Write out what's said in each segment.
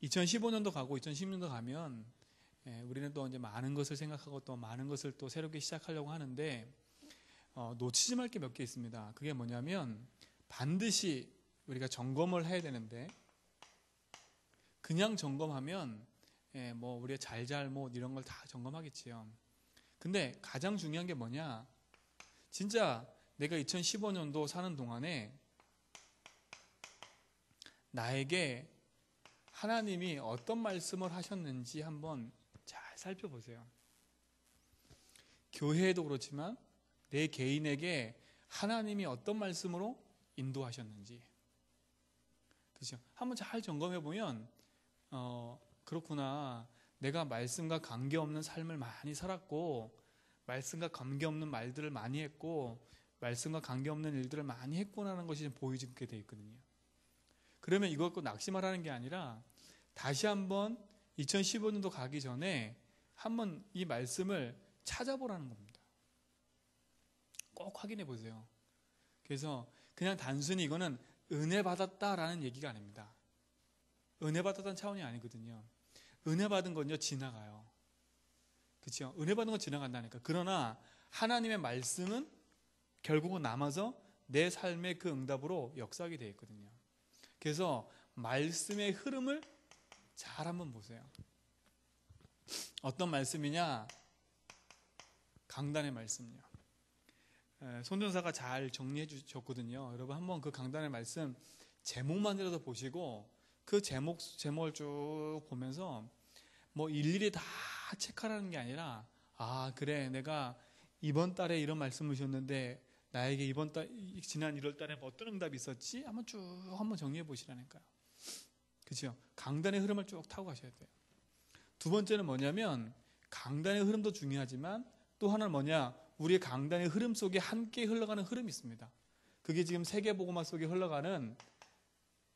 2015년도 가고 2016년도 가면 우리는 또 이제 많은 것을 생각하고 또 많은 것을 또 새롭게 시작하려고 하는데 놓치지 말 게 몇 개 있습니다. 그게 뭐냐면 반드시 우리가 점검을 해야 되는데 그냥 점검하면 뭐 우리의 잘잘못 이런 걸 다 점검하겠지요. 근데 가장 중요한 게 뭐냐? 진짜 내가 2015년도 사는 동안에 나에게 하나님이 어떤 말씀을 하셨는지 한번 잘 살펴보세요. 교회에도 그렇지만 내 개인에게 하나님이 어떤 말씀으로 인도하셨는지, 그렇죠? 한번 잘 점검해 보면 그렇구나. 내가 말씀과 관계없는 삶을 많이 살았고 말씀과 관계없는 말들을 많이 했고 말씀과 관계없는 일들을 많이 했구나라는 것이 보여지게 되어 있거든요. 그러면 이것 갖고 낙심하라는 게 아니라 다시 한번 2015년도 가기 전에 한번 이 말씀을 찾아보라는 겁니다. 꼭 확인해 보세요. 그래서 그냥 단순히 이거는 은혜 받았다라는 얘기가 아닙니다. 은혜 받았다는 차원이 아니거든요. 은혜 받은 건요 지나가요. 그렇죠? 은혜 받은 건 지나간다니까. 그러나 하나님의 말씀은 결국은 남아서 내 삶의 그 응답으로 역사하게 되어 있거든요. 그래서 말씀의 흐름을 잘 한번 보세요. 어떤 말씀이냐? 강단의 말씀이요. 손전사가 잘 정리해 주셨거든요. 여러분 한번 그 강단의 말씀 제목만이라도 보시고 그 제목을 쭉 보면서 뭐 일일이 다 체크하라는 게 아니라 그래 내가 이번 달에 이런 말씀을 주셨는데 나에게 이번 달 지난 1월 달에 어떤 응답이 있었지? 한번 정리해 보시라니까요. 그렇죠? 강단의 흐름을 쭉 타고 가셔야 돼요. 두 번째는 뭐냐면 강단의 흐름도 중요하지만 또 하나는 뭐냐? 우리의 강단의 흐름 속에 함께 흘러가는 흐름이 있습니다. 그게 지금 세계복음화 속에 흘러가는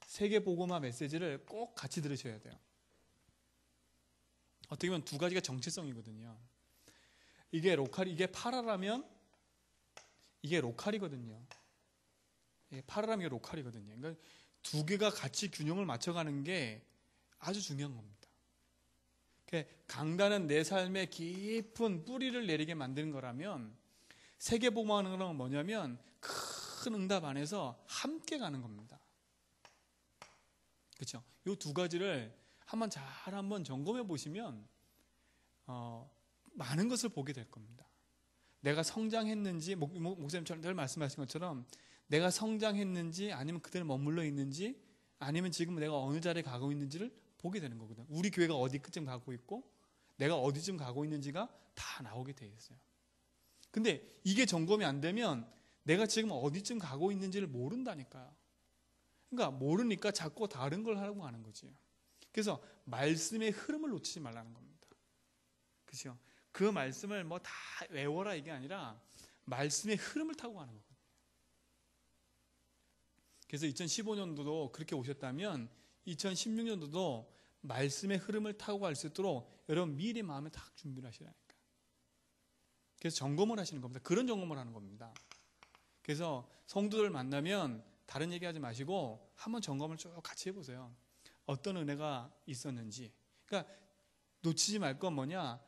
세계복음화 메시지를 꼭 같이 들으셔야 돼요. 어떻게 보면 두 가지가 정체성이거든요. 이게 파라라면 이게 로컬이거든요. 파라라면 이게 로컬이거든요. 그러니까 두 개가 같이 균형을 맞춰가는 게 아주 중요한 겁니다. 강단은 내 삶에 깊은 뿌리를 내리게 만드는 거라면 세계복음화하는 건 뭐냐면 큰 응답 안에서 함께 가는 겁니다. 그렇죠? 이 두 가지를 한번 점검해 보시면 많은 것을 보게 될 겁니다. 내가 성장했는지 목사님처럼 늘 말씀하신 것처럼 내가 성장했는지 아니면 그대로 머물러 있는지 아니면 지금 내가 어느 자리에 가고 있는지를 보게 되는 거거든요. 우리 교회가 어디쯤 가고 있고 내가 어디쯤 가고 있는지가 다 나오게 돼 있어요. 근데 이게 점검이 안 되면 내가 지금 어디쯤 가고 있는지를 모른다니까요. 그러니까 모르니까 자꾸 다른 걸 하려고 하는 거지. 그래서 말씀의 흐름을 놓치지 말라는 겁니다. 그렇죠? 그 말씀을 뭐 다 외워라 이게 아니라 말씀의 흐름을 타고 가는 거거든요. 그래서 2015년도도 그렇게 오셨다면 2016년도도 말씀의 흐름을 타고 갈 수 있도록 여러분 미리 마음에 딱 준비를 하시라니까. 그래서 점검을 하시는 겁니다. 그런 점검을 하는 겁니다. 그래서 성도들 만나면 다른 얘기하지 마시고 한번 점검을 쭉 같이 해보세요. 어떤 은혜가 있었는지. 그러니까 놓치지 말 건 뭐냐?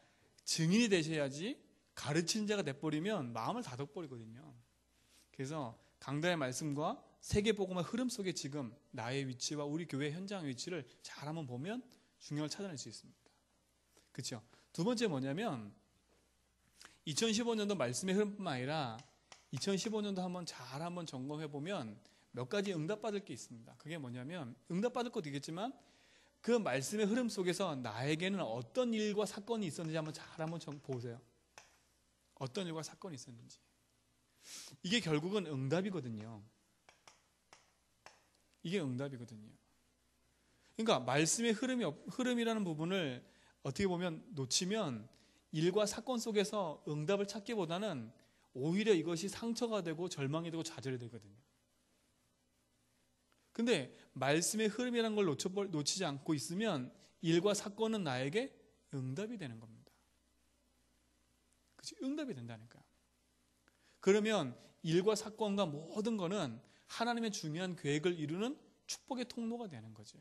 증인이 되셔야지 가르치는 자가 돼버리면 마음을 닫아버리거든요. 그래서 강단의 말씀과 세계복음의 흐름 속에 지금 나의 위치와 우리 교회 현장 위치를 잘 한번 보면 중요을 찾아낼 수 있습니다. 그렇죠? 두 번째 뭐냐면 2015년도 말씀의 흐름뿐만 아니라 2015년도 한번 점검해 보면 몇 가지 응답받을 게 있습니다. 그게 뭐냐면 응답받을 것도 있겠지만 그 말씀의 흐름 속에서 나에게는 어떤 일과 사건이 있었는지 한번 보세요. 어떤 일과 사건이 있었는지. 이게 결국은 응답이거든요. 이게 응답이거든요. 그러니까 말씀의 흐름이라는 부분을 어떻게 보면 놓치면 일과 사건 속에서 응답을 찾기보다는 오히려 이것이 상처가 되고 절망이 되고 좌절이 되거든요. 근데 말씀의 흐름이라는 걸 놓치지 않고 있으면 일과 사건은 나에게 응답이 되는 겁니다. 그치? 응답이 된다니까요. 그러면 일과 사건과 모든 거는 하나님의 중요한 계획을 이루는 축복의 통로가 되는 거죠.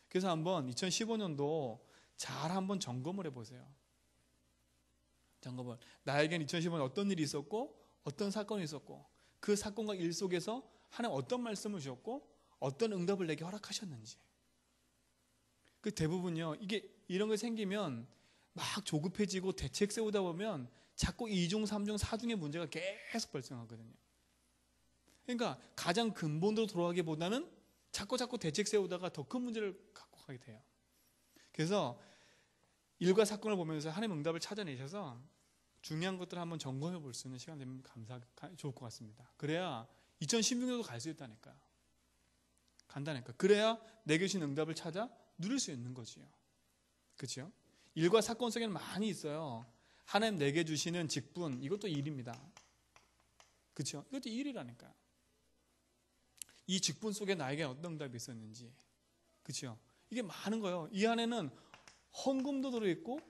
그래서 한번 2015년도 잘 한번 점검을 해보세요. 점검을. 나에겐 2015년 어떤 일이 있었고 어떤 사건이 있었고 그 사건과 일 속에서 하나님 어떤 말씀을 주셨고 어떤 응답을 내게 허락하셨는지. 그 대부분요. 이게 이런 게 생기면 막 조급해지고 대책 세우다 보면 자꾸 2중, 3중, 4중의 문제가 계속 발생하거든요. 그러니까 가장 근본으로 돌아가기보다는 자꾸 대책 세우다가 더 큰 문제를 갖고 가게 돼요. 그래서 일과 사건을 보면서 하나님 응답을 찾아내셔서 중요한 것들을 한번 점검해 볼 수 있는 시간 되면 좋을 것 같습니다. 그래야 2016년도 갈 수 있다니까요. 간다니까. 그래야 내게 주신 응답을 찾아 누릴 수 있는 거지요. 그렇죠? 일과 사건 속에는 많이 있어요. 하나님 내게 주시는 직분, 이것도 일입니다. 그렇죠? 이것도 일이라니까요. 이 직분 속에 나에게 어떤 응답이 있었는지. 그렇죠? 이게 많은 거예요. 이 안에는 헌금도 들어있고,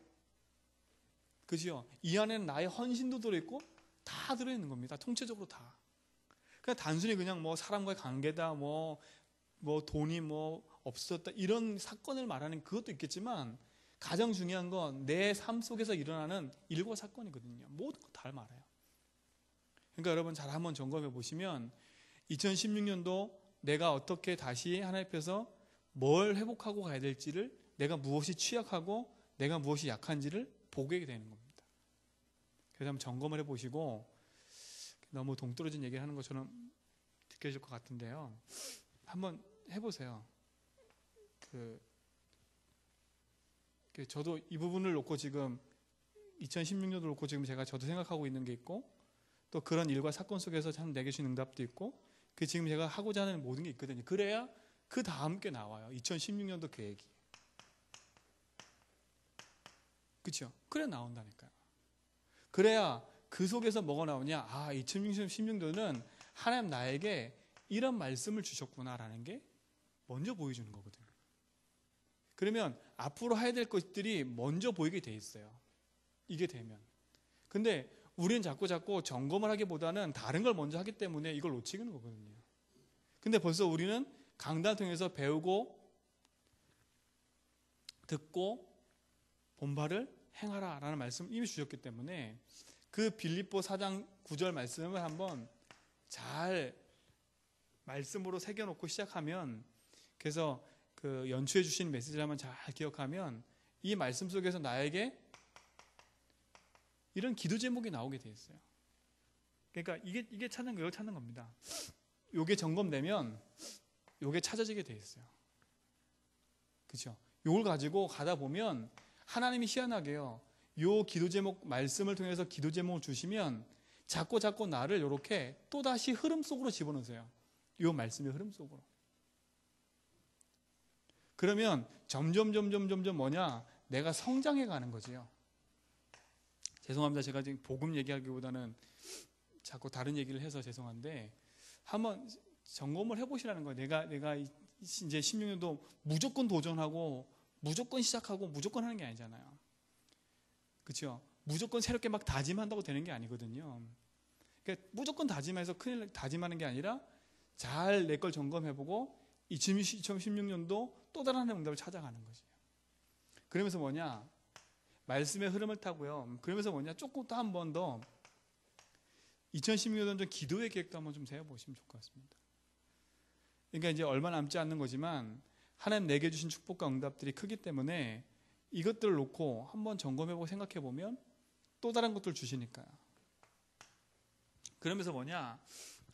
그죠? 이 안에는 나의 헌신도 들어있고, 다 들어있는 겁니다. 통째적으로 다. 그냥 단순히 그냥 뭐 사람과의 관계다, 뭐 돈이 뭐 없었다, 이런 사건을 말하는 그것도 있겠지만, 가장 중요한 건 내 삶 속에서 일어나는 일과 사건이거든요. 모든 거 다 말해요. 그러니까 여러분 잘 한번 점검해 보시면 2016년도 내가 어떻게 다시 하나님 앞에서 뭘 회복하고 가야 될지를, 내가 무엇이 취약하고 내가 무엇이 약한지를 보게 되는 겁니다. 그래서 한번 점검을 해보시고, 너무 동떨어진 얘기를 하는 것처럼 느껴질 것 같은데요. 한번 해보세요. 저도 이 부분을 놓고 지금 2016년도 놓고 지금 저도 생각하고 있는 게 있고, 또 그런 일과 사건 속에서 참 내게 주신 응답도 있고, 그 지금 제가 하고자 하는 모든 게 있거든요. 그래야 그 다음 게 나와요. 2016년도 계획이. 그렇죠? 그래 나온다니까요. 그래야 그 속에서 뭐가 나오냐? 2016년도는 하나님 나에게 이런 말씀을 주셨구나라는 게 먼저 보여주는 거거든요. 그러면 앞으로 해야 될 것들이 먼저 보이게 돼 있어요. 이게 되면. 근데 우리는 자꾸 점검을 하기보다는 다른 걸 먼저 하기 때문에 이걸 놓치는 거거든요. 근데 벌써 우리는 강단을 통해서 배우고 듣고 본바를 행하라라는 말씀을 이미 주셨기 때문에 그 빌립보 4장 9절 말씀을 한번 잘 말씀으로 새겨놓고 시작하면, 그래서 그 연추해 주신 메시지를 한번 잘 기억하면 이 말씀 속에서 나에게 이런 기도 제목이 나오게 돼 있어요. 그러니까 이게 찾는 거, 이거 찾는 겁니다. 요게 점검되면 요게 찾아지게 돼 있어요. 그렇죠? 요걸 가지고 가다 보면 하나님이 희한하게요, 요 기도 제목 말씀을 통해서 기도 제목을 주시면 자꾸 나를 이렇게 또다시 흐름 속으로 집어넣으세요. 요 말씀의 흐름 속으로. 그러면 점점 뭐냐? 내가 성장해 가는 거지요. 죄송합니다. 제가 지금 복음 얘기하기보다는 자꾸 다른 얘기를 해서 죄송한데, 한번 점검을 해보시라는 거예요. 내가 이제 16년도 무조건 도전하고 무조건 시작하고 무조건 하는 게 아니잖아요. 그렇죠? 무조건 새롭게 막 다짐한다고 되는 게 아니거든요. 그러니까 무조건 다짐해서 큰일 다짐하는 게 아니라 잘 내 걸 점검해보고 2016년도 또 다른 하나님의 응답을 찾아가는 거죠. 그러면서 뭐냐? 말씀의 흐름을 타고요. 그러면서 뭐냐? 조금 더 한 번 더 2016년도 좀 기도의 계획도 한번 좀 세워보시면 좋을 것 같습니다. 그러니까 이제 얼마 남지 않는 거지만 하나님 내게 주신 축복과 응답들이 크기 때문에 이것들을 놓고 한번 점검해보고 생각해보면 또 다른 것들 주시니까요. 그러면서 뭐냐?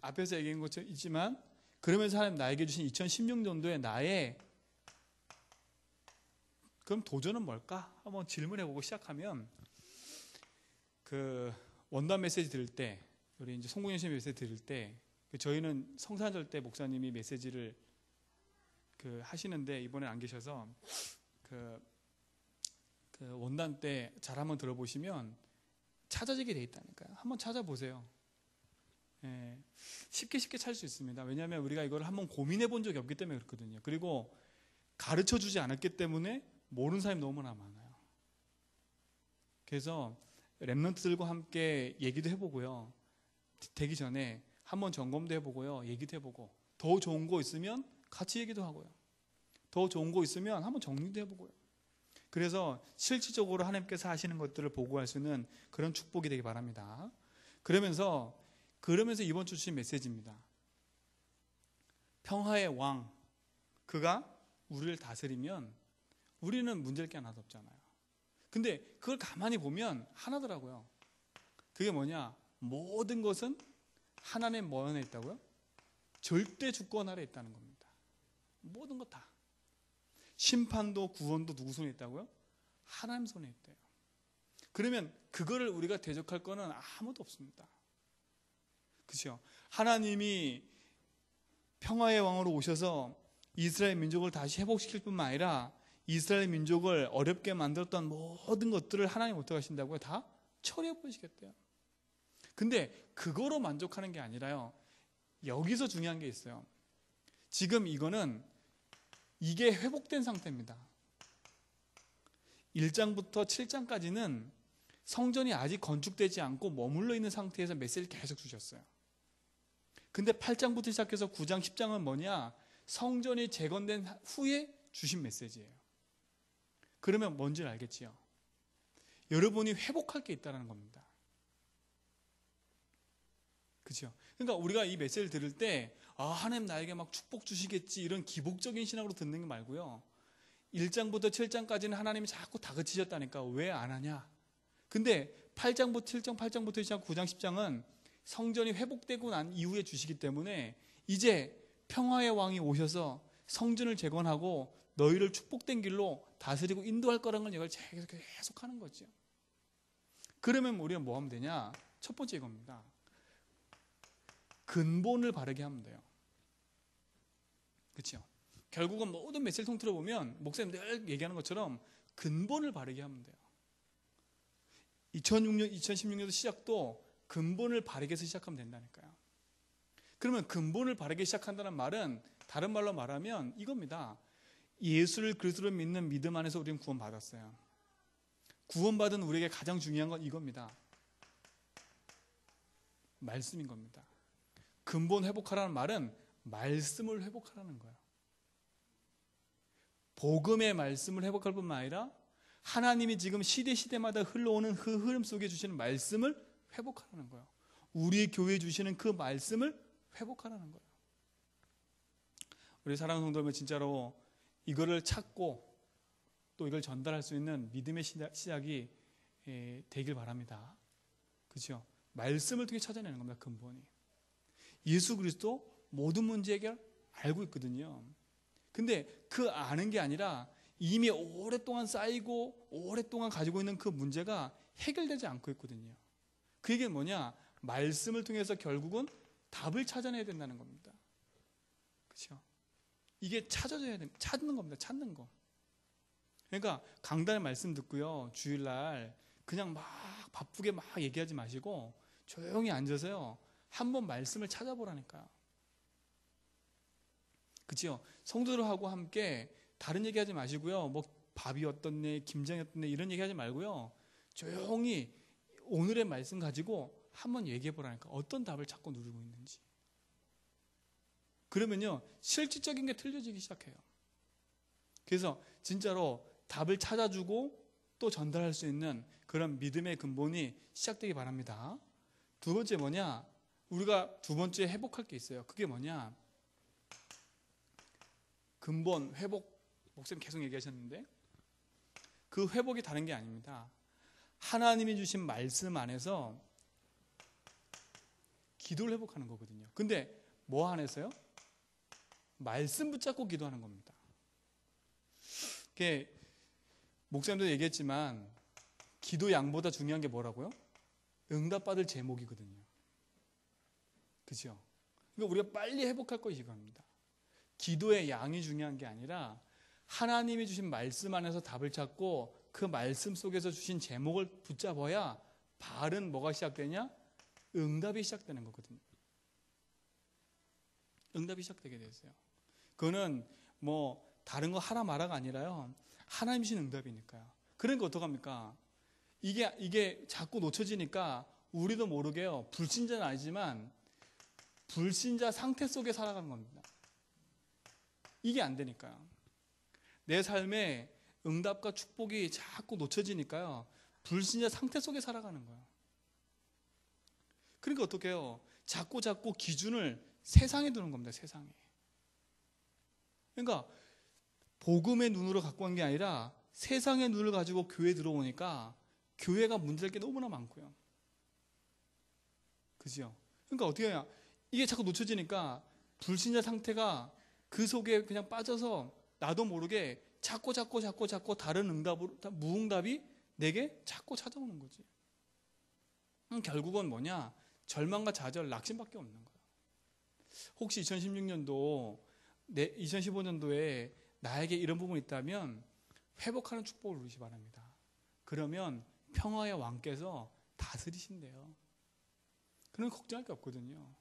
앞에서 얘기한 것처럼 있지만, 그러면서 하나님 나에게 주신 2016년도에 나의 그럼 도전은 뭘까? 한번 질문해보고 시작하면, 그 원단 메시지 들을 때, 우리 이제 송국영 씨 메시지 들을 때, 저희는 성산절 때 목사님이 메시지를 하시는데 이번에 안 계셔서 그 원단 때 잘 한번 들어보시면 찾아지게 돼 있다니까요. 한번 찾아보세요. 예, 쉽게 찾을 수 있습니다. 왜냐하면 우리가 이걸 한번 고민해 본 적이 없기 때문에 그렇거든요. 그리고 가르쳐 주지 않았기 때문에 모르는 사람이 너무나 많아요. 그래서 랩런트들과 함께 얘기도 해보고요. 되기 전에 한번 점검도 해보고요. 얘기도 해보고, 더 좋은 거 있으면 같이 얘기도 하고요. 더 좋은 거 있으면 한번 정리도 해보고요. 그래서 실질적으로 하나님께서 하시는 것들을 보고할 수 있는 그런 축복이 되기 바랍니다. 그러면서 이번 주 주신 메시지입니다. 평화의 왕, 그가 우리를 다스리면 우리는 문제될 게 하나도 없잖아요. 근데 그걸 가만히 보면 하나더라고요. 그게 뭐냐? 모든 것은 하나님 뭐 안에 있다고요? 절대 주권 아래 있다는 겁니다. 모든 것 다. 심판도 구원도 누구 손에 있다고요? 하나님 손에 있대요. 그러면 그거를 우리가 대적할 거는 아무도 없습니다. 그렇죠? 하나님이 평화의 왕으로 오셔서 이스라엘 민족을 다시 회복시킬 뿐만 아니라 이스라엘 민족을 어렵게 만들었던 모든 것들을 하나님 어떻게 하신다고요? 다 처리해 보시겠대요. 근데 그거로 만족하는 게 아니라요. 여기서 중요한 게 있어요. 지금 이게 회복된 상태입니다. 1장부터 7장까지는 성전이 아직 건축되지 않고 머물러 있는 상태에서 메시지를 계속 주셨어요. 근데 8장부터 시작해서 9장, 10장은 뭐냐? 성전이 재건된 후에 주신 메시지예요. 그러면 뭔지를 알겠지요? 여러분이 회복할 게 있다는 겁니다. 그렇죠? 그러니까 우리가 이 메시지를 들을 때 하나님 나에게 막 축복 주시겠지 이런 기복적인 신학으로 듣는 게 말고요. 1장부터 7장까지는 하나님이 자꾸 다그치셨다니까 왜 안 하냐? 근데 8장부터 7장, 8장부터 2장, 9장, 10장은 성전이 회복되고 난 이후에 주시기 때문에 이제 평화의 왕이 오셔서 성전을 재건하고 너희를 축복된 길로 다스리고 인도할 거라는 걸 계속 하는 거죠. 그러면 우리가 뭐 하면 되냐? 첫 번째 이겁니다. 근본을 바르게 하면 돼요. 그렇죠? 결국은 모든 메시지를 통틀어 보면 목사님 늘 얘기하는 것처럼 근본을 바르게 하면 돼요. 2016년도 시작도 근본을 바르게 해서 시작하면 된다니까요. 그러면 근본을 바르게 시작한다는 말은 다른 말로 말하면 이겁니다. 예수를 그리스도로 믿는 믿음 안에서 우리는 구원받았어요. 구원받은 우리에게 가장 중요한 건 이겁니다. 말씀인 겁니다. 근본 회복하라는 말은 말씀을 회복하라는 거예요. 복음의 말씀을 회복할 뿐만 아니라 하나님이 지금 시대마다 흘러오는 그 흐름 속에 주시는 말씀을 회복하라는 거예요. 우리 교회에 주시는 그 말씀을 회복하라는 거예요. 우리 사랑하는 성도 여러분, 진짜로 이거를 찾고 또 이걸 전달할 수 있는 믿음의 시작이 되길 바랍니다. 그렇죠? 말씀을 통해 찾아내는 겁니다. 근본이. 예수 그리스도 모든 문제 해결 알고 있거든요. 근데 그 아는 게 아니라 이미 오랫동안 쌓이고 오랫동안 가지고 있는 그 문제가 해결되지 않고 있거든요. 그 얘기는 뭐냐? 말씀을 통해서 결국은 답을 찾아내야 된다는 겁니다. 그렇죠? 이게 찾아져야 돼. 찾는 겁니다. 찾는 거. 그러니까 강단의 말씀 듣고요. 주일날 그냥 막 바쁘게 막 얘기하지 마시고 조용히 앉아서요. 한번 말씀을 찾아보라니까요. 그렇죠? 성도들하고 함께 다른 얘기하지 마시고요. 뭐 밥이 어떻네, 김장이 어떻네 이런 얘기하지 말고요. 조용히 오늘의 말씀 가지고 한번 얘기해 보라니까. 어떤 답을 찾고 누리고 있는지. 그러면요. 실질적인 게 틀려지기 시작해요. 그래서 진짜로 답을 찾아주고 또 전달할 수 있는 그런 믿음의 근본이 시작되기 바랍니다. 두 번째 뭐냐? 우리가 두 번째 회복할 게 있어요. 그게 뭐냐? 근본, 회복, 목사님 계속 얘기하셨는데 그 회복이 다른 게 아닙니다. 하나님이 주신 말씀 안에서 기도를 회복하는 거거든요. 근데 뭐 안에서요? 말씀 붙잡고 기도하는 겁니다. 목사님도 얘기했지만 기도 양보다 중요한 게 뭐라고요? 응답받을 제목이거든요. 그죠? 그러니까 우리가 빨리 회복할 것이 이겁니다. 기도의 양이 중요한 게 아니라 하나님이 주신 말씀 안에서 답을 찾고 그 말씀 속에서 주신 제목을 붙잡아야 바른 뭐가 시작되냐? 응답이 시작되는 거거든요. 응답이 시작되게 됐어요. 그거는 뭐 다른 거 하라 마라가 아니라요. 하나님 주신 응답이니까요. 그러니까 어떡합니까? 이게 자꾸 놓쳐지니까 우리도 모르게요. 불신자는 아니지만 불신자 상태 속에 살아가는 겁니다. 이게 안 되니까요. 내 삶에 응답과 축복이 자꾸 놓쳐지니까요, 불신자 상태 속에 살아가는 거예요. 그러니까 어떻게 해요? 자꾸 기준을 세상에 두는 겁니다. 세상에. 그러니까 복음의 눈으로 갖고 간 게 아니라 세상의 눈을 가지고 교회에 들어오니까 교회가 문제될 게 너무나 많고요. 그죠? 그러니까 어떻게 해야, 이게 자꾸 놓쳐지니까 불신자 상태가 그 속에 그냥 빠져서 나도 모르게 자꾸 다른 응답으로, 무응답이 내게 자꾸 찾아오는 거지. 결국은 뭐냐? 절망과 좌절, 낙심밖에 없는 거야. 혹시 2015년도에 나에게 이런 부분이 있다면 회복하는 축복을 누리시 바랍니다. 그러면 평화의 왕께서 다스리신대요. 그런 걱정할 게 없거든요.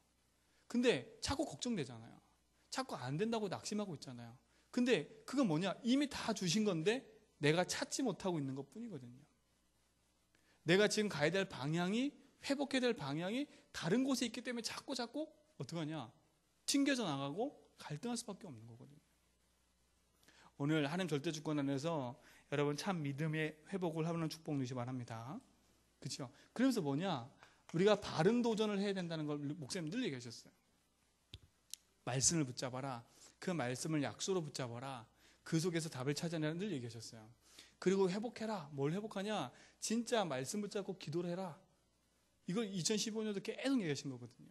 근데 자꾸 걱정되잖아요. 자꾸 안 된다고 낙심하고 있잖아요. 근데 그건 뭐냐? 이미 다 주신 건데 내가 찾지 못하고 있는 것 뿐이거든요. 내가 지금 가야 될 방향이, 회복해야 될 방향이 다른 곳에 있기 때문에 자꾸 어떡하냐? 튕겨져 나가고 갈등할 수밖에 없는 거거든요. 오늘 하나님 절대 주권 안에서 여러분 참 믿음의 회복을 하는 축복 누리시 바랍니다. 그렇죠? 그러면서 뭐냐? 우리가 바른 도전을 해야 된다는 걸 목사님 늘 얘기하셨어요. 말씀을 붙잡아라. 그 말씀을 약수로 붙잡아라. 그 속에서 답을 찾아내라 늘 얘기하셨어요. 그리고 회복해라. 뭘 회복하냐? 진짜 말씀 붙잡고 기도를 해라. 이걸 2015년도 계속 얘기하신 거거든요.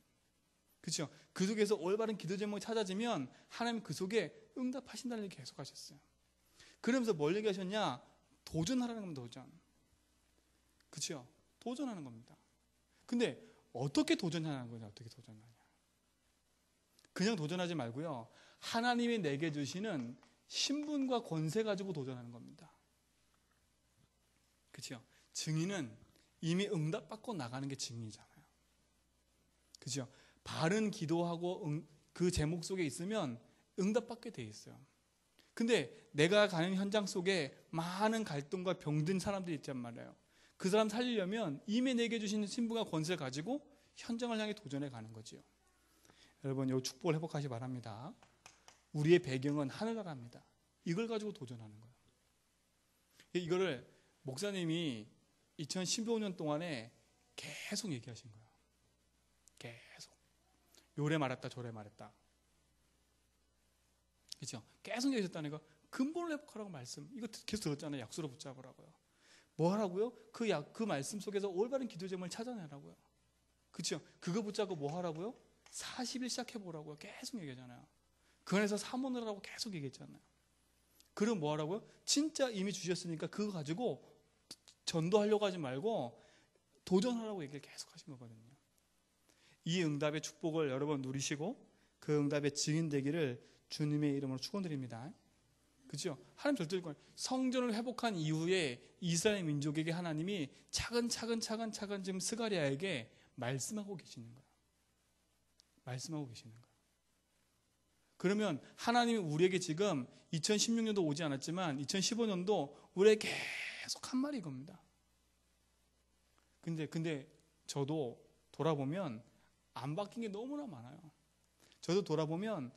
그렇죠? 그 속에서 올바른 기도 제목이 찾아지면 하나님 그 속에 응답하신다는 얘기 계속 하셨어요. 그러면서 뭘 얘기하셨냐? 도전하라는 겁니다. 도전. 그렇죠? 도전하는 겁니다. 근데 어떻게 도전하는 거냐? 어떻게 도전하냐? 그냥 도전하지 말고요. 하나님이 내게 주시는 신분과 권세 가지고 도전하는 겁니다. 그렇죠? 증인은 이미 응답받고 나가는 게 증인이잖아요. 그렇죠? 바른 기도하고 그 제목 속에 있으면 응답받게 돼 있어요. 근데 내가 가는 현장 속에 많은 갈등과 병든 사람들이 있단 말이에요. 그 사람 살리려면 이미 내게 주신 신분과 권세를 가지고 현장을 향해 도전해 가는 거지요. 여러분, 이 축복을 회복하시 바랍니다. 우리의 배경은 하늘나라입니다. 이걸 가지고 도전하는 거예요. 이거를 목사님이 2015년 동안에 계속 얘기하신 거예요. 계속. 요래 말했다 저래 말했다. 그렇죠? 계속 얘기하셨다니까. 근본을 회복하라고 말씀. 이거 계속 들었잖아요. 약수로 붙잡으라고요. 뭐 하라고요? 그 말씀 속에서 올바른 기도 제목을 찾아내라고요. 그렇죠? 그거 붙잡고 뭐 하라고요? 40일 시작해보라고요. 계속 얘기하잖아요. 그 안에서 사모를 하라고 계속 얘기했잖아요. 그럼 뭐 하라고요? 진짜 이미 주셨으니까 그거 가지고 전도하려고 하지 말고 도전하라고 얘기를 계속 하신 거거든요. 이 응답의 축복을 여러분 누리시고 그 응답의 증인 되기를 주님의 이름으로 축원드립니다. 그렇죠? 하나님 절대 성전을 회복한 이후에 이스라엘 민족에게 하나님이 차근차근 지금 스가랴에게 말씀하고 계시는 거예요. 말씀하고 계시는 거예요. 그러면 하나님이 우리에게 지금 2016년도 오지 않았지만 2015년도 우리에게 계속 한 말이 이겁니다. 근데 저도 돌아보면 안 바뀐 게 너무나 많아요. 저도 돌아보면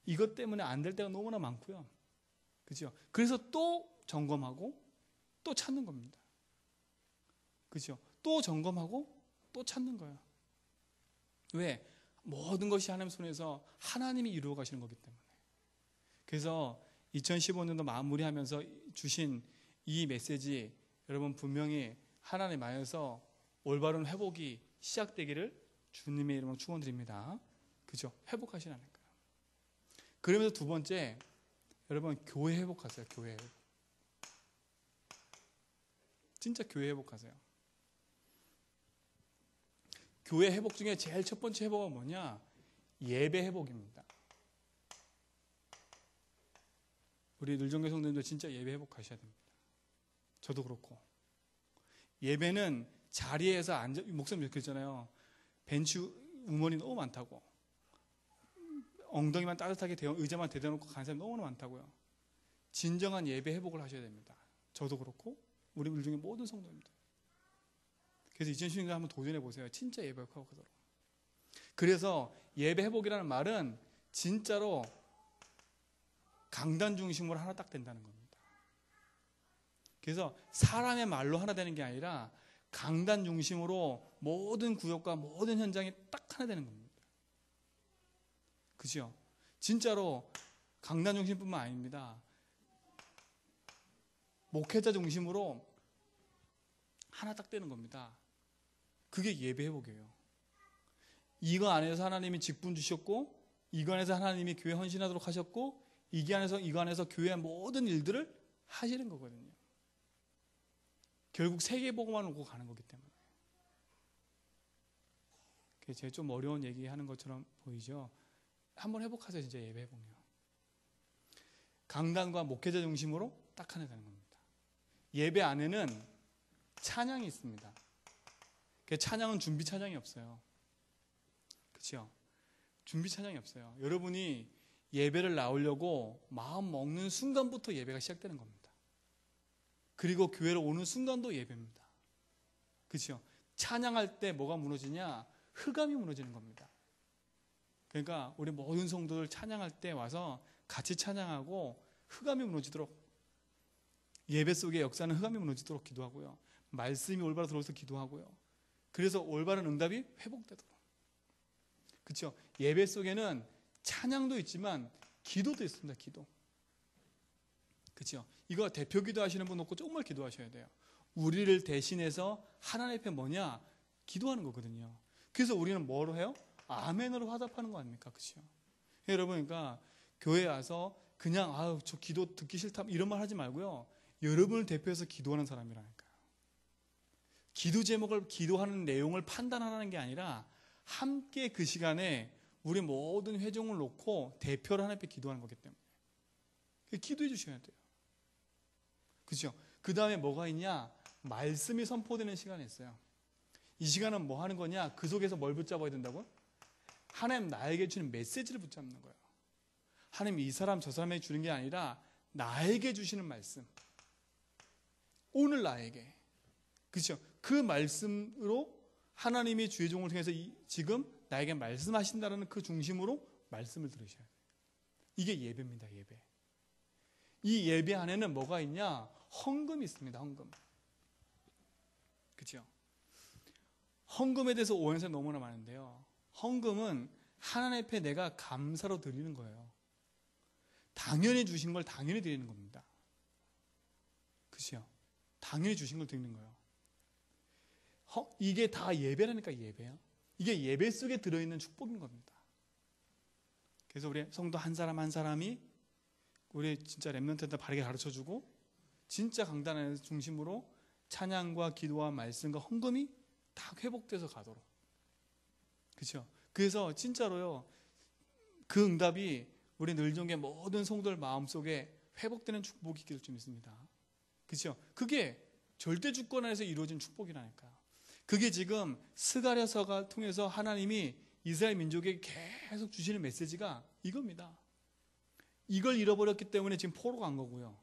이것 때문에 안 될 때가 너무나 많고요. 그렇죠? 그래서 또 점검하고 또 찾는 겁니다. 그렇죠? 또 점검하고 또 찾는 거예요. 왜? 모든 것이 하나님 손에서 하나님이 이루어 가시는 거기 때문에. 그래서 2015년도 마무리하면서 주신 이 메시지 여러분 분명히 하나님 안에서 올바른 회복이 시작되기를 주님의 이름으로 축원드립니다. 그죠? 회복하시라는 거예요. 그러면서 두 번째, 여러분 교회 회복하세요. 교회 회복. 진짜 교회 회복하세요. 교회 회복 중에 제일 첫 번째 회복은 뭐냐? 예배 회복입니다. 우리 늘정교 성도님들 진짜 예배 회복하셔야 됩니다. 저도 그렇고. 예배는 자리에서 앉아, 목사님 이렇게 했잖아요. 벤치 우먼이 너무 많다고. 엉덩이만 따뜻하게 의자만 대대놓고 가는 사람이 너무 많다고요. 진정한 예배 회복을 하셔야 됩니다. 저도 그렇고 우리 물 중에 모든 성도님들. 그래서 2016년에 한번 도전해 보세요. 진짜 예배 회복하도록. 그래서 예배 회복이라는 말은 진짜로 강단 중심으로 하나 딱 된다는 겁니다. 그래서 사람의 말로 하나 되는 게 아니라 강단 중심으로 모든 구역과 모든 현장이 딱 하나 되는 겁니다. 그죠? 진짜로 강단 중심뿐만 아닙니다. 목회자 중심으로 하나 딱 되는 겁니다. 그게 예배 회복이에요. 이거 안에서 하나님이 직분 주셨고, 이거 안에서 하나님이 교회 헌신하도록 하셨고, 이거 안에서 교회의 모든 일들을 하시는 거거든요. 결국 세계복음만 오고 가는 거기 때문에. 제가 좀 어려운 얘기하는 것처럼 보이죠? 한번 회복하세요. 진짜 예배 회복이요. 강단과 목회자 중심으로 딱 하나 되는 겁니다. 예배 안에는 찬양이 있습니다. 찬양은 준비 찬양이 없어요. 그렇죠? 준비 찬양이 없어요. 여러분이 예배를 나오려고 마음 먹는 순간부터 예배가 시작되는 겁니다. 그리고 교회를 오는 순간도 예배입니다. 그렇죠? 찬양할 때 뭐가 무너지냐? 흑암이 무너지는 겁니다. 그러니까 우리 모든 성도들 찬양할 때 와서 같이 찬양하고 흑암이 무너지도록, 예배 속에 역사는 흑암이 무너지도록 기도하고요. 말씀이 올바로 들어서 기도하고요. 그래서 올바른 응답이 회복되도록. 그렇죠? 예배 속에는 찬양도 있지만 기도도 있습니다. 기도. 그렇죠? 이거 대표 기도하시는 분 없고 정말 기도하셔야 돼요. 우리를 대신해서 하나님 앞에 뭐냐? 기도하는 거거든요. 그래서 우리는 뭐로 해요? 아멘으로 화답하는 거 아닙니까? 그렇죠? 여러분, 그러니까 교회에 와서 그냥 저 기도 듣기 싫다 이런 말 하지 말고요. 여러분을 대표해서 기도하는 사람이라니까요. 기도 제목을, 기도하는 내용을 판단하는 게 아니라 함께 그 시간에 우리 모든 회종을 놓고 대표를 하나님 앞에 기도하는 거기 때문에 기도해 주셔야 돼요. 그렇죠? 그 다음에 뭐가 있냐? 말씀이 선포되는 시간이 있어요. 이 시간은 뭐 하는 거냐? 그 속에서 뭘 붙잡아야 된다고요? 하나님 나에게 주는 메시지를 붙잡는 거예요. 하나님 이 사람 저 사람에게 주는 게 아니라 나에게 주시는 말씀. 오늘 나에게. 그렇죠? 그 말씀으로 하나님이 주의 종을 통해서 지금 나에게 말씀하신다는 그 중심으로 말씀을 들으셔야 돼요. 이게 예배입니다. 예배. 이 예배 안에는 뭐가 있냐? 헌금이 있습니다. 헌금. 그렇죠? 헌금에 대해서 오해하는 사람이 너무나 많은데요. 헌금은 하나님 앞에 내가 감사로 드리는 거예요. 당연히 주신 걸 당연히 드리는 겁니다. 그렇죠? 당연히 주신 걸 드리는 거예요. 이게 다 예배라니까. 예배요. 이게 예배 속에 들어있는 축복인 겁니다. 그래서 우리 성도 한 사람 한 사람이 우리 진짜 렘넌트한테 바르게 가르쳐주고 진짜 강단의 중심으로 찬양과 기도와 말씀과 헌금이 다 회복돼서 가도록. 그렇죠? 그래서 진짜로요, 그 응답이 우리 늘종의 모든 성도들 마음속에 회복되는 축복이 있기를 좀 있습니다. 그렇죠? 그게 절대 주권 안에서 이루어진 축복이라니까요. 그게 지금 스가랴서가 통해서 하나님이 이스라엘 민족에게 계속 주시는 메시지가 이겁니다. 이걸 잃어버렸기 때문에 지금 포로 간 거고요.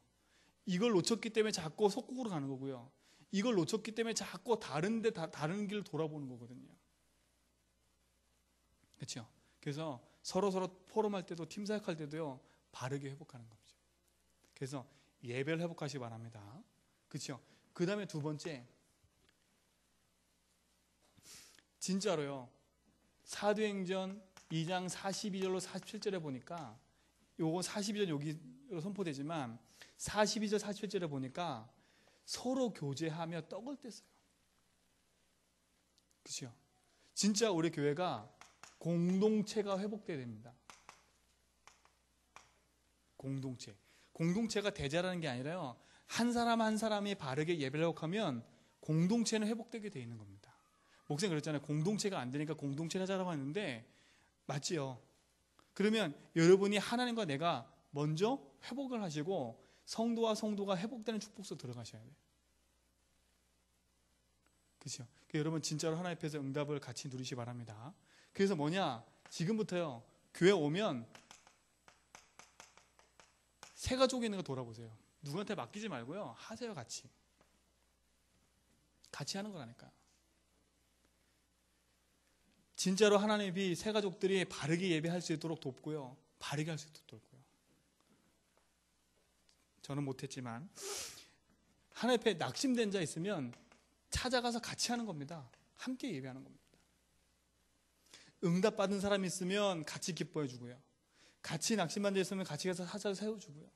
이걸 놓쳤기 때문에 자꾸 속국으로 가는 거고요. 이걸 놓쳤기 때문에 자꾸 다른 길을 돌아보는 거거든요. 그렇죠? 그래서 서로 포럼할 때도 팀 사역할 때도요, 바르게 회복하는 거죠. 그래서 예배를 회복하시기 바랍니다. 그렇죠? 그 다음에 두 번째, 진짜로요, 사도행전 2장 42절로 47절에 보니까 요거 42절 여기로 선포되지만 42절 47절에 보니까 서로 교제하며 떡을 뗐어요. 그렇죠? 진짜 우리 교회가 공동체가 회복돼야 됩니다. 공동체가 대자라는 게 아니라요, 한 사람 한 사람이 바르게 예배를 회복하면 공동체는 회복되게 되어 있는 겁니다. 목사님 그랬잖아요. 공동체가 안 되니까 공동체를 하자라고 하는데 맞지요? 그러면 여러분이 하나님과 내가 먼저 회복을 하시고 성도와 성도가 회복되는 축복 속으로 들어가셔야 돼요. 그렇죠? 여러분 진짜로 하나님 앞에서 응답을 같이 누리시기 바랍니다. 그래서 뭐냐? 지금부터요, 교회 오면 새 가족이 있는 거 돌아보세요. 누구한테 맡기지 말고요, 하세요. 같이 하는 거라니까요. 진짜로 하나님이 새 가족들이 바르게 예배할 수 있도록 돕고요, 바르게 할 수 있도록 돕고요. 저는 못했지만 하나님 앞에 낙심된 자 있으면 찾아가서 같이 하는 겁니다. 함께 예배하는 겁니다. 응답받은 사람이 있으면 같이 기뻐해 주고요. 같이 낙심한 자 있으면 같이 가서 사자를 세워주고요.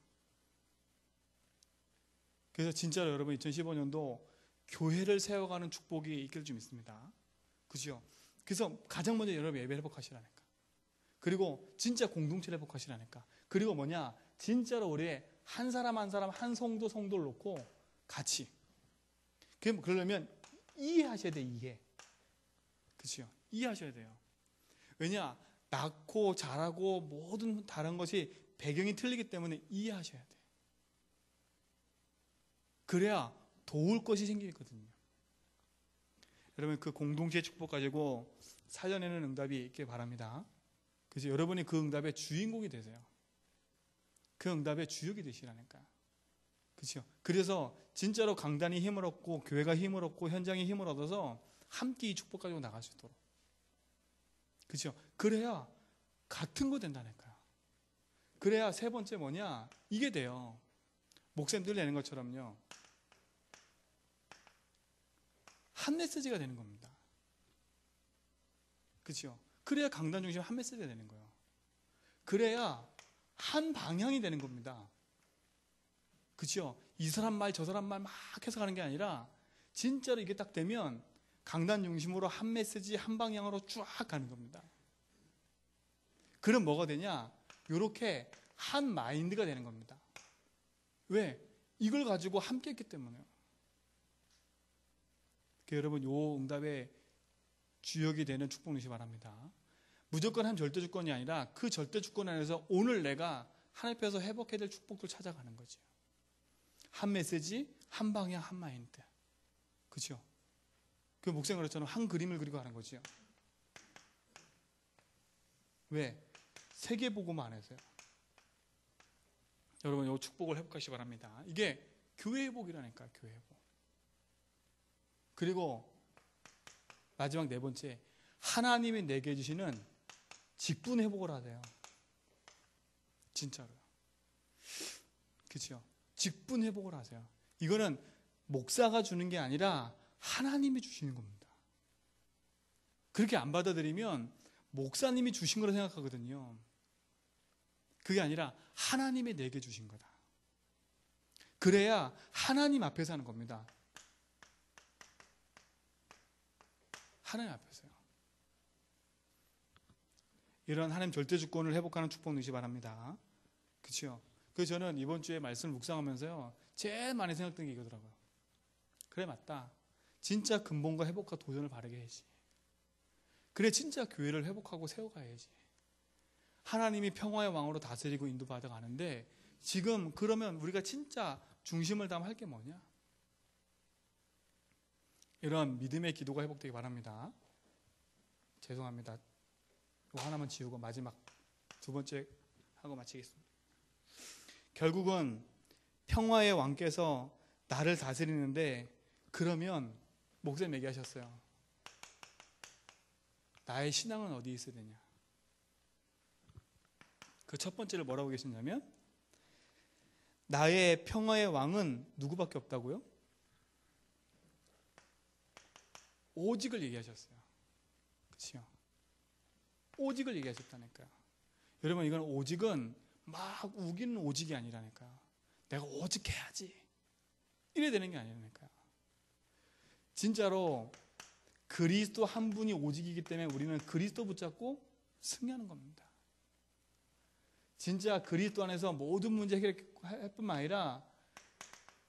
그래서 진짜로 여러분 2015년도 교회를 세워가는 축복이 있길 좀 있습니다. 그죠? 그래서 가장 먼저 여러분 예배 회복하시라니까. 그리고 진짜 공동체를 회복하시라니까. 그리고 뭐냐? 진짜로 우리의 한 사람 한 사람 한 성도를 놓고 같이. 그러려면 이해하셔야 돼, 이해. 그죠? 이해하셔야 돼요. 왜냐? 낳고 자라고 모든 다른 것이 배경이 틀리기 때문에 이해하셔야 돼. 그래야 도울 것이 생기거든요. 여러분 그 공동체 축복 가지고 살려내는 응답이 있길 바랍니다. 그래서 여러분이 그 응답의 주인공이 되세요. 그 응답의 주역이 되시라니까요. 그렇죠? 그래서 진짜로 강단이 힘을 얻고 교회가 힘을 얻고 현장이 힘을 얻어서 함께 이 축복 가지고 나갈 수 있도록. 그렇죠? 그래야 같은 거 된다니까요. 그래야 세 번째 뭐냐? 이게 돼요. 목사님들 내는 것처럼요. 한 메시지가 되는 겁니다. 그렇죠? 그래야 강단 중심 한 메시지가 되는 거예요. 그래야 한 방향이 되는 겁니다. 그렇죠? 이 사람 말 저 사람 말 막 해서 가는 게 아니라 진짜로 이게 딱 되면 강단 중심으로 한 메시지 한 방향으로 쫙 가는 겁니다. 그럼 뭐가 되냐? 이렇게 한 마인드가 되는 겁니다. 왜? 이걸 가지고 함께 했기 때문에요. 여러분 요 응답의 주역이 되는 축복 누시기 바랍니다. 무조건 한 절대 주권이 아니라 그 절대 주권 안에서 오늘 내가 하나님 앞에서 회복해야 될 축복들 찾아가는 거죠. 한 메시지, 한 방향, 한 마인드. 그렇죠? 그 목사님 그랬잖아요. 한 그림을 그리고 하는 거죠. 왜? 세계복음 안에서요. 여러분 요 축복을 회복하시기 바랍니다. 이게 교회 회복이라니까, 교회 회복. 그리고 마지막 네 번째, 하나님이 내게 주시는 직분 회복을 하세요. 진짜로요. 그렇죠? 직분 회복을 하세요. 이거는 목사가 주는 게 아니라 하나님이 주시는 겁니다. 그렇게 안 받아들이면 목사님이 주신 거라 생각하거든요. 그게 아니라 하나님이 내게 주신 거다. 그래야 하나님 앞에서 하는 겁니다. 하나님 앞에서요. 이런 하나님 절대 주권을 회복하는 축복 누시기 바랍니다. 그렇죠? 그래서 저는 이번 주에 말씀을 묵상하면서요, 제일 많이 생각했던 게 이거더라고요. 그래, 맞다. 진짜 근본과 회복과 도전을 바르게 해야지. 그래, 진짜 교회를 회복하고 세워가야지. 하나님이 평화의 왕으로 다스리고 인도받아 가는데 지금 그러면 우리가 진짜 중심을 다하면 할 게 뭐냐? 이런 믿음의 기도가 회복되기 바랍니다. 죄송합니다. 이거 하나만 지우고 마지막 두 번째 하고 마치겠습니다. 결국은 평화의 왕께서 나를 다스리는데 그러면 목사님 얘기하셨어요. 나의 신앙은 어디에 있어야 되냐? 그 첫 번째를 뭐라고 계셨냐면 나의 평화의 왕은 누구밖에 없다고요? 오직을 얘기하셨어요. 그렇죠? 오직을 얘기하셨다니까요. 여러분 이건 오직은 막 우기는 오직이 아니라니까요. 내가 오직 해야지 이래야 되는 게 아니라니까요. 진짜로 그리스도 한 분이 오직이기 때문에 우리는 그리스도 붙잡고 승리하는 겁니다. 진짜 그리스도 안에서 모든 문제 해결할 뿐만 아니라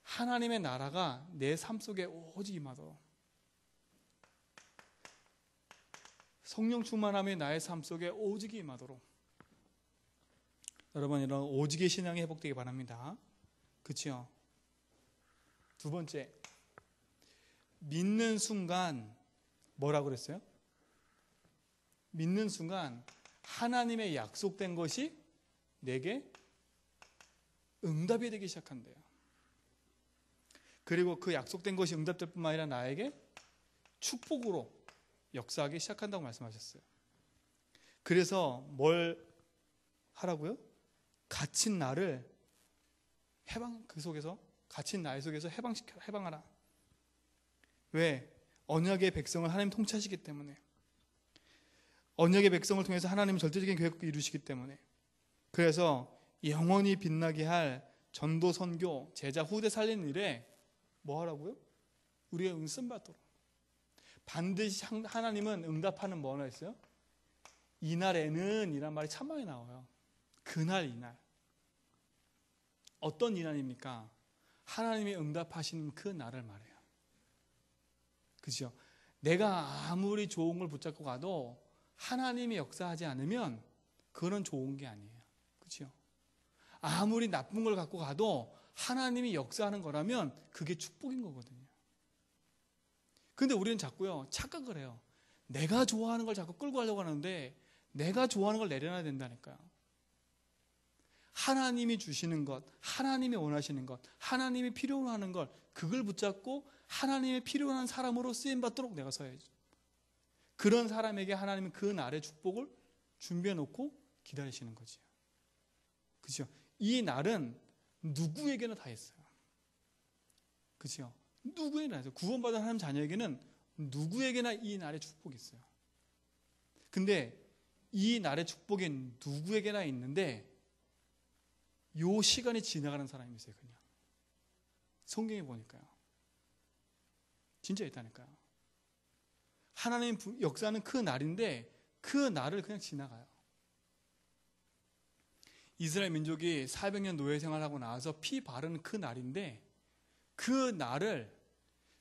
하나님의 나라가 내 삶 속에 오직 임하도록, 성령 충만함이 나의 삶 속에 오직이 임하도록, 여러분 이런 오직의 신앙이 회복되기 바랍니다. 그렇죠? 두 번째, 믿는 순간 뭐라고 그랬어요? 믿는 순간 하나님의 약속된 것이 내게 응답이 되기 시작한대요. 그리고 그 약속된 것이 응답될 뿐만 아니라 나에게 축복으로 역사하기 시작한다고 말씀하셨어요. 그래서 뭘 하라고요? 갇힌 나를 그 속에서 갇힌 나의 속에서 해방하라. 왜? 언약의 백성을 하나님 통치하시기 때문에. 언약의 백성을 통해서 하나님은 절대적인 계획을 이루시기 때문에. 그래서 영원히 빛나게 할 전도, 선교, 제자, 후대 살리는 일에 뭐 하라고요? 우리가 은씀 받도록. 반드시 하나님은 응답하는 뭐 하나 있어요? 이날에는 이란 말이 참 많이 나와요. 그날 이날. 어떤 이날입니까? 하나님이 응답하시는 그 날을 말해요. 그죠? 내가 아무리 좋은 걸 붙잡고 가도 하나님이 역사하지 않으면 그거는 좋은 게 아니에요. 그죠? 아무리 나쁜 걸 갖고 가도 하나님이 역사하는 거라면 그게 축복인 거거든요. 근데 우리는 자꾸요, 착각을 해요. 내가 좋아하는 걸 자꾸 끌고 가려고 하는데 내가 좋아하는 걸 내려놔야 된다니까요. 하나님이 주시는 것, 하나님이 원하시는 것, 하나님이 필요로 하는 걸 그걸 붙잡고 하나님의 필요한 사람으로 쓰임받도록 내가 서야죠. 그런 사람에게 하나님은 그 날의 축복을 준비해 놓고 기다리시는 거죠. 그죠? 이 날은 누구에게나 다 있어요. 그죠? 누구에게나 있어요. 구원받은 하나님 자녀에게는 누구에게나 이 날의 축복이 있어요. 근데 이 날의 축복이 누구에게나 있는데 요 시간이 지나가는 사람이 있어요. 그냥 성경에 보니까요. 진짜 있다니까요. 하나님 역사는 그 날인데 그 날을 그냥 지나가요. 이스라엘 민족이 400년 노예 생활하고 나와서 피 바른 그 날인데 그 날을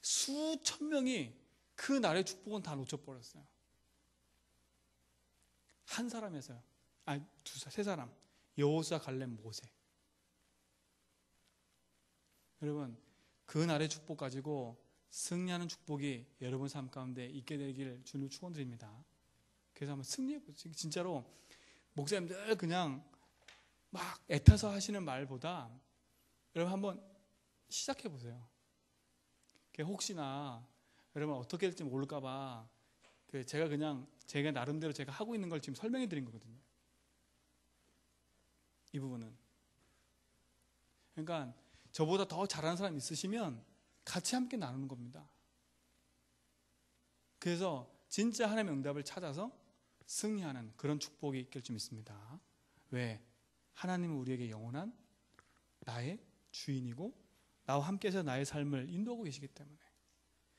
수천 명이 그 날의 축복은 다 놓쳐버렸어요. 한 사람에서요. 아니 세 사람. 여호수아, 갈렙, 모세. 여러분 그 날의 축복 가지고 승리하는 축복이 여러분 삶 가운데 있게 되기를 주님을 축원드립니다. 그래서 한번 승리해보세요. 진짜로 목사님들 그냥 막 애타서 하시는 말보다 여러분 한번 시작해보세요. 혹시나 여러분 어떻게 될지 모를까봐 제가 그냥 제가 나름대로 제가 하고 있는 걸 지금 설명해 드린 거거든요. 이 부분은. 그러니까 저보다 더 잘하는 사람 있으시면 같이 함께 나누는 겁니다. 그래서 진짜 하나님의 응답을 찾아서 승리하는 그런 축복이 있길 좀 있습니다. 왜? 하나님은 우리에게 영원한 나의 주인이고 나와 함께해서 나의 삶을 인도하고 계시기 때문에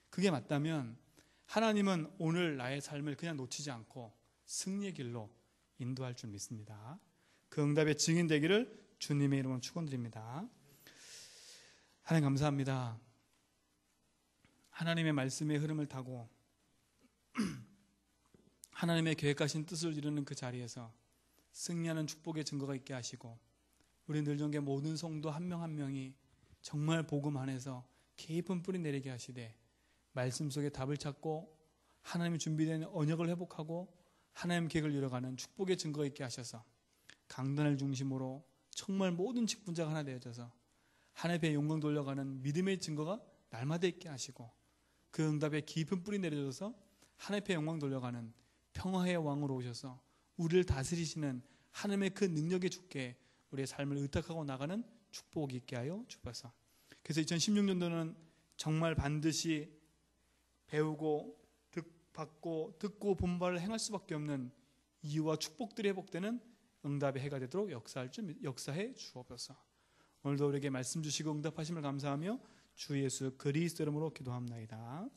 그게 맞다면 하나님은 오늘 나의 삶을 그냥 놓치지 않고 승리의 길로 인도할 줄 믿습니다. 그 응답의 증인 되기를 주님의 이름으로 축원드립니다. 하나님 감사합니다. 하나님의 말씀의 흐름을 타고 하나님의 계획하신 뜻을 이루는 그 자리에서 승리하는 축복의 증거가 있게 하시고 우리 늘정계 모든 성도 한 명 한 명이 정말 복음 안에서 깊은 뿌리 내리게 하시되 말씀 속에 답을 찾고 하나님이 준비된 언약을 회복하고 하나님 계획을 이뤄가는 축복의 증거가 있게 하셔서 강단을 중심으로 정말 모든 직분자가 하나 되어져서 하나님 앞에 영광 돌려가는 믿음의 증거가 날마다 있게 하시고 그 응답에 깊은 뿌리 내려져서 하나님 앞에 영광 돌려가는 평화의 왕으로 오셔서 우리를 다스리시는 하나님의 그 능력의 주께 우리의 삶을 의탁하고 나가는 축복이 있게 하여 주옵소서. 그래서 2016년도는 정말 반드시 배우고 받고 듣고 본바를 행할 수밖에 없는 이유와 축복들이 회복되는 응답의 해가 되도록 역사해 주옵소서. 오늘도 우리에게 말씀 주시고 응답하심을 감사하며 주 예수 그리스도 이름으로 기도합나이다.